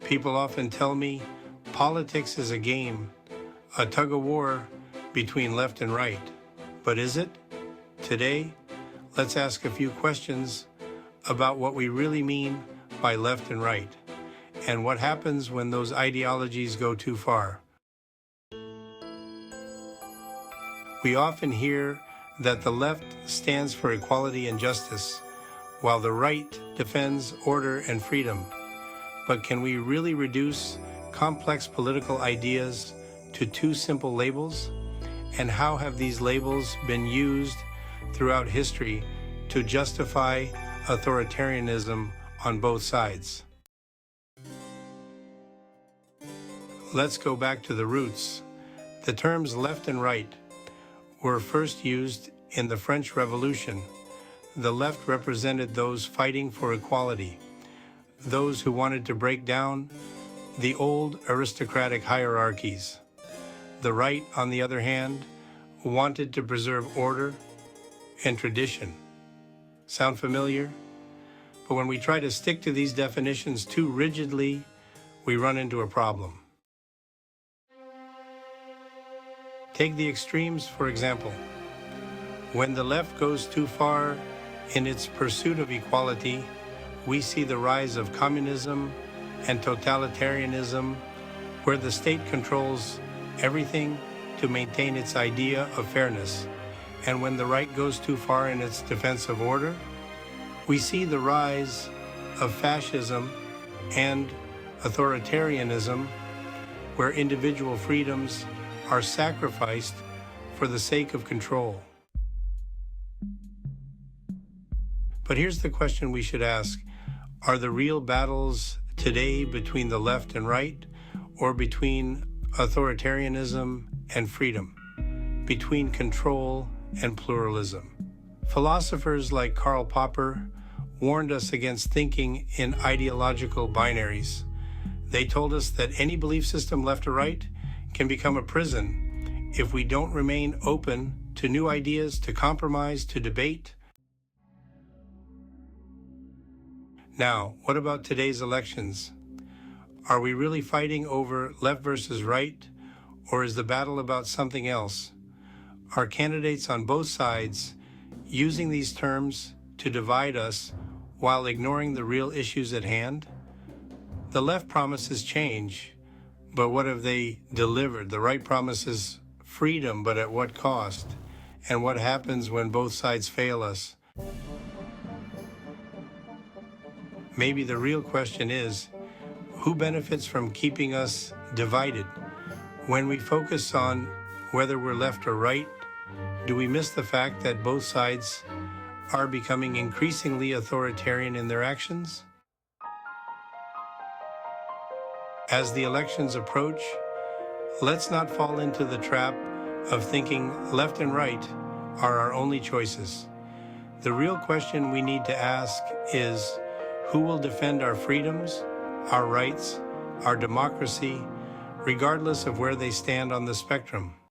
People often tell me politics is a game, a tug-of-war between left and right. But is it? Today, let's ask a few questions about what we really mean by left and right, and what happens when those ideologies go too far. We often hear that the left stands for equality and justice, while the right defends order and freedom. But can we really reduce complex political ideas to two simple labels? And how have these labels been used throughout history to justify authoritarianism on both sides? Let's go back to the roots. The terms left and right were first used in the French Revolution. The left represented those fighting for equality, those who wanted to break down the old aristocratic hierarchies. The right, on the other hand, wanted to preserve order and tradition. Sound familiar? But when we try to stick to these definitions too rigidly, we run into a problem. Take the extremes, for example. When the left goes too far in its pursuit of equality, we see the rise of communism and totalitarianism, where the state controls everything to maintain its idea of fairness. And when the right goes too far in its defense of order, we see the rise of fascism and authoritarianism, where individual freedoms are sacrificed for the sake of control. But here's the question we should ask. Are the real battles today between the left and right, or between authoritarianism and freedom, between control and pluralism? Philosophers like Karl Popper warned us against thinking in ideological binaries. They told us that any belief system, left or right, can become a prison if we don't remain open to new ideas, to compromise, to debate. Now, what about today's elections? Are we really fighting over left versus right, or is the battle about something else? Are candidates on both sides using these terms to divide us while ignoring the real issues at hand? The left promises change, but what have they delivered? The right promises freedom, but at what cost? And what happens when both sides fail us? Maybe the real question is, who benefits from keeping us divided? When we focus on whether we're left or right, do we miss the fact that both sides are becoming increasingly authoritarian in their actions? As the elections approach, let's not fall into the trap of thinking left and right are our only choices. The real question we need to ask is, who will defend our freedoms, our rights, our democracy, regardless of where they stand on the spectrum?